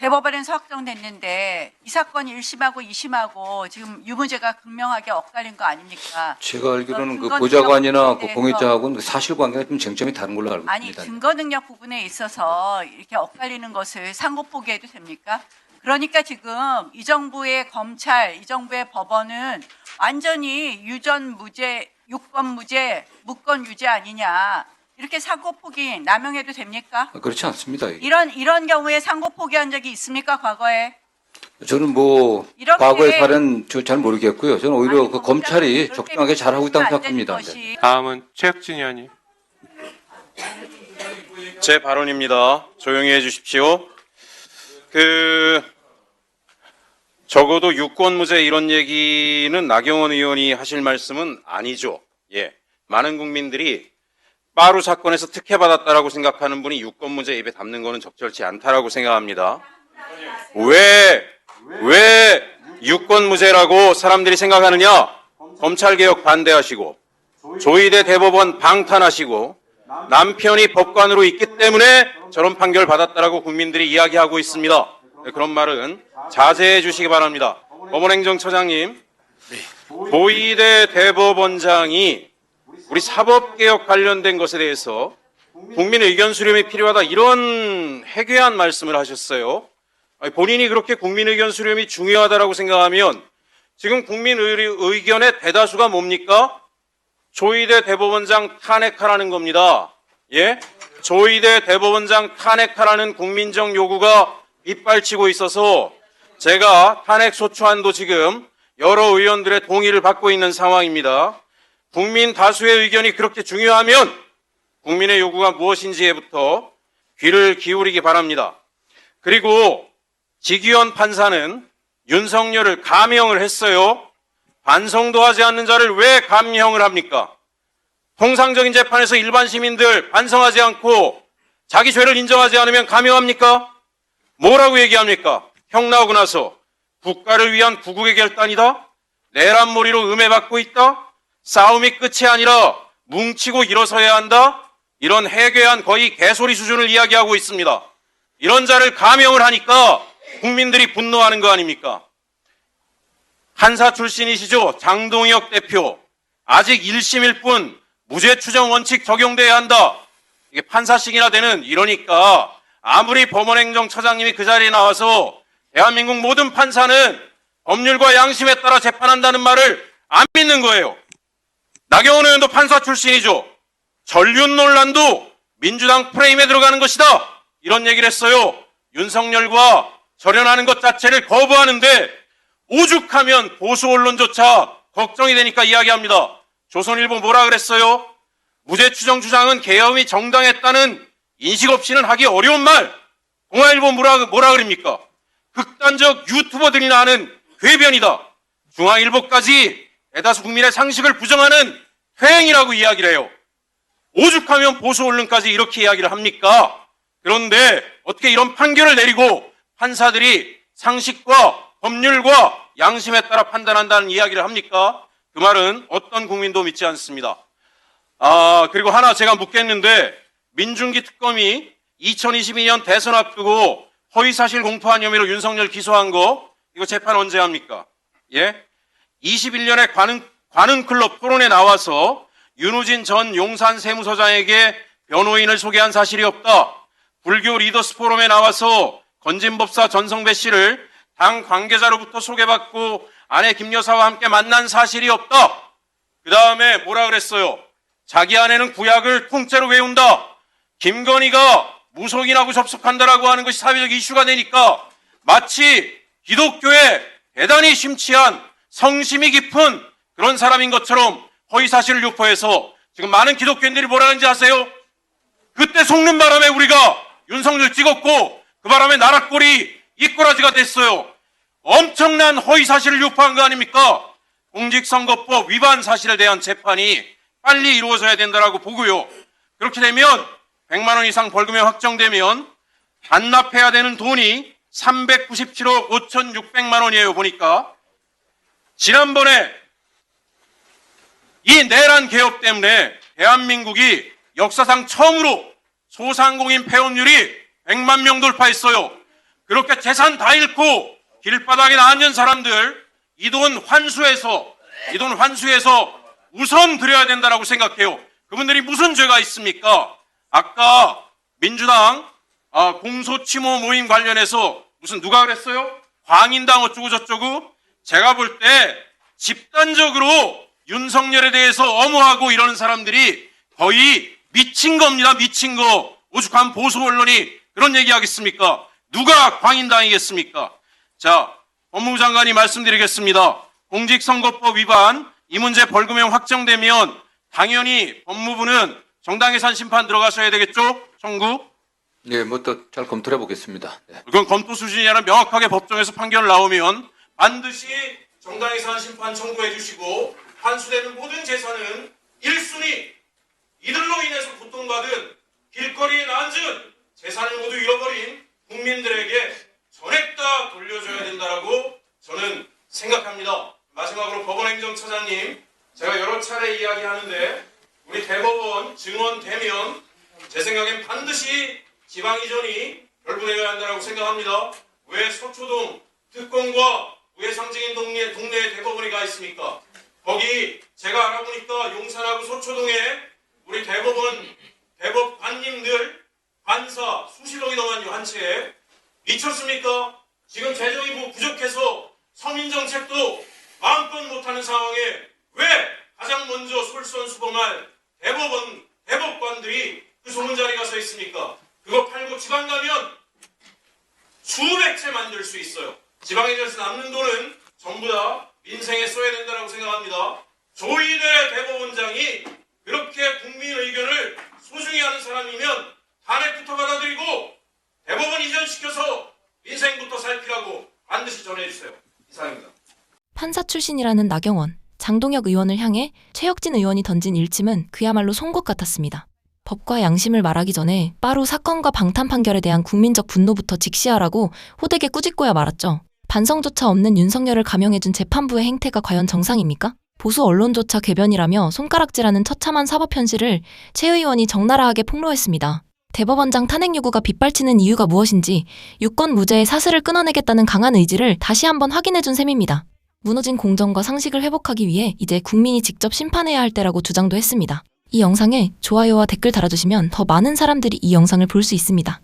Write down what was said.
대법원에서 확정됐는데 이 사건이 1심하고 2심하고 지금 유무죄가 극명하게 엇갈린 거 아닙니까? 제가 알기로는 그 근거 보좌관이나 능력 그 부분에 공익자하고는 그 사실관계가 좀 쟁점이 다른 걸로 알고 아니 있습니다. 근거 능력 부분에 있어서 이렇게 엇갈리는 것을 상고포기해도 됩니까? 그러니까 지금 이 정부의 검찰, 이 정부의 법원은 완전히 유전 무죄, 유권 무죄, 무권 유죄 아니냐 이렇게 상고포기 남용해도 됩니까? 그렇지 않습니다. 이게. 이런 경우에 상고포기한 적이 있습니까? 과거에? 저는 뭐 이렇게- 과거의 사례는 잘 모르겠고요. 저는 오히려 아니, 그 검찰이 그렇게 적당하게 잘하고 있다고 보시면 안 되는 생각합니다. 것이 다음은 최혁진 의원님. 제 발언입니다. 조용히 해주십시오. 적어도 유권무죄 이런 얘기는 나경원 의원이 하실 말씀은 아니죠. 예. 많은 국민들이 빠루 사건에서 특혜받았다라고 생각하는 분이 유권무죄 입에 담는 거는 적절치 않다라고 생각합니다. 왜 유권무죄라고 사람들이 생각하느냐? 검찰개혁 반대하시고 조희대 대법원 방탄하시고 남편이 법관으로 있기 때문에 저런 판결 받았다라고 국민들이 이야기하고 있습니다. 그런 말은 자제해 주시기 바랍니다. 법원행정처장님, 조희대 대법원장이 우리 사법개혁 관련된 것에 대해서 국민 의견 수렴이 필요하다 이런 해괴한 말씀을 하셨어요. 본인이 그렇게 국민 의견 수렴이 중요하다라고 생각하면 지금 국민 의견의 대다수가 뭡니까? 조희대 대법원장 탄핵하라는 겁니다. 예? 조희대 대법원장 탄핵하라는 국민적 요구가 빗발치고 있어서 제가 탄핵 소추안도 지금 여러 의원들의 동의를 받고 있는 상황입니다. 국민 다수의 의견이 그렇게 중요하면 국민의 요구가 무엇인지에부터 귀를 기울이기 바랍니다. 그리고 지기현 판사는 윤석열을 감형을 했어요. 반성도 하지 않는 자를 왜 감형을 합니까? 통상적인 재판에서 일반 시민들 반성하지 않고 자기 죄를 인정하지 않으면 감형합니까? 뭐라고 얘기합니까? 형 나오고 나서 국가를 위한 구국의 결단이다? 내란몰이로 음해받고 있다? 싸움이 끝이 아니라 뭉치고 일어서야 한다? 이런 해괴한 거의 개소리 수준을 이야기하고 있습니다. 이런 자를 감형을 하니까 국민들이 분노하는 거 아닙니까? 판사 출신이시죠? 장동혁 대표. 아직 1심일 뿐 무죄 추정 원칙 적용돼야 한다. 이게 판사씩이나 되는 이러니까 아무리 법원행정처장님이 그 자리에 나와서 대한민국 모든 판사는 법률과 양심에 따라 재판한다는 말을 안 믿는 거예요. 나경원 의원도 판사 출신이죠. 전륜 논란도 민주당 프레임에 들어가는 것이다. 이런 얘기를 했어요. 윤석열과 절연하는 것 자체를 거부하는데 오죽하면 보수 언론조차 걱정이 되니까 이야기합니다. 조선일보 뭐라 그랬어요? 무죄 추정 주장은 계엄이 정당했다는 인식 없이는 하기 어려운 말. 동아일보 뭐라 그럽니까? 극단적 유튜버들이나 하는 궤변이다. 중앙일보까지 대다수 국민의 상식을 부정하는 퇴행이라고 이야기를 해요. 오죽하면 보수 언론까지 이렇게 이야기를 합니까? 그런데 어떻게 이런 판결을 내리고 판사들이 상식과 법률과 양심에 따라 판단한다는 이야기를 합니까? 그 말은 어떤 국민도 믿지 않습니다. 그리고 하나 제가 묻겠는데 민중기 특검이 2022년 대선 앞두고 허위사실 공표한 혐의로 윤석열 기소한 거 이거 재판 언제 합니까? 예? 21년에 관훈클럽 토론에 나와서 윤우진 전 용산 세무서장에게 변호인을 소개한 사실이 없다. 불교 리더스 포럼에 나와서 건진법사 전성배 씨를 당 관계자로부터 소개받고 아내 김 여사와 함께 만난 사실이 없다. 그 다음에 뭐라 그랬어요? 자기 아내는 구약을 통째로 외운다. 김건희가 무속인하고 접속한다라고 하는 것이 사회적 이슈가 되니까 마치 기독교에 대단히 심취한 성심이 깊은 그런 사람인 것처럼 허위사실을 유포해서 지금 많은 기독교인들이 뭐라 하는지 아세요? 그때 속는 바람에 우리가 윤석열 찍었고 그 바람에 나라 꼴이 이꼬라지가 됐어요. 엄청난 허위사실을 유포한 거 아닙니까? 공직선거법 위반 사실에 대한 재판이 빨리 이루어져야 된다고 보고요. 그렇게 되면 100만 원 이상 벌금이 확정되면 반납해야 되는 돈이 397억 5,600만 원이에요. 보니까 지난번에 이 내란 개혁 때문에 대한민국이 역사상 처음으로 소상공인 폐업률이 100만 명 돌파했어요. 그렇게 재산 다 잃고 길바닥에 앉은 사람들 이 돈 환수해서 우선 드려야 된다라고 생각해요. 그분들이 무슨 죄가 있습니까? 아까 민주당 공소치모 모임 관련해서 무슨 누가 그랬어요? 광인당 어쩌고 저쩌고? 제가 볼 때 집단적으로 윤석열에 대해서 엄호하고 이러는 사람들이 거의 미친 겁니다. 미친 거. 오죽한 보수 언론이 그런 얘기하겠습니까? 누가 광인당이겠습니까? 자, 법무부 장관이 말씀드리겠습니다. 공직선거법 위반 이 문제 벌금형 확정되면 당연히 법무부는 정당해산 심판 들어가셔야 되겠죠? 청구? 네, 뭐 또 잘 검토해 보겠습니다. 네. 그건 검토 수준이 아니라 명확하게 법정에서 판결 나오면 반드시 정당해산 심판 청구해 주시고 환수되는 모든 재산은 1순위 이들로 인해서 고통받은 길거리에 앉은 재산을 모두 잃어버린 국민들에게 전액 다 돌려줘야 된다라고 저는 생각합니다. 마지막으로 법원행정처장님, 제가 여러 차례 이야기하는데 우리 대법원 증원되면 제 생각엔 반드시 지방이전이 결부되어야 한다고 생각합니다. 왜 서초동 특공과 우회상징인 동네에 대법원이 가 있습니까? 거기 제가 알아보니까 용산하고 서초동에 우리 대법관님들 관사 수십억이 넘은 한 채 미쳤습니까? 지금 재정이 부족해서 서민정책도 마음껏 못하는 상황에 왜 가장 먼저 솔선수범할 대법관들이 그 좁은 자리에 가서 있습니까? 그거 팔고 지방 가면 수백 채 만들 수 있어요. 지방에 대해서 남는 돈은 전부 다 민생에 써야 된다고 생각합니다. 조희대 대법원장이 그렇게 국민 의견을 소중히 하는 사람이면 탄핵부터 받아들이고 대법원 이전시켜서 민생부터 살피라고 반드시 전해주세요. 이상입니다. 판사 출신이라는 나경원, 장동혁 의원을 향해 최혁진 의원이 던진 일침은 그야말로 송곳 같았습니다. 법과 양심을 말하기 전에 빠루 사건과 방탄 판결에 대한 국민적 분노부터 직시하라고 호되게 꾸짖고야 말았죠. 반성조차 없는 윤석열을 감형해준 재판부의 행태가 과연 정상입니까? 보수 언론조차 궤변이라며 손가락질하는 처참한 사법 현실을 최 의원이 적나라하게 폭로했습니다. 대법원장 탄핵 요구가 빗발치는 이유가 무엇인지 유권 무죄의 사슬을 끊어내겠다는 강한 의지를 다시 한번 확인해준 셈입니다. 무너진 공정과 상식을 회복하기 위해 이제 국민이 직접 심판해야 할 때라고 주장도 했습니다. 이 영상에 좋아요와 댓글 달아주시면 더 많은 사람들이 이 영상을 볼 수 있습니다.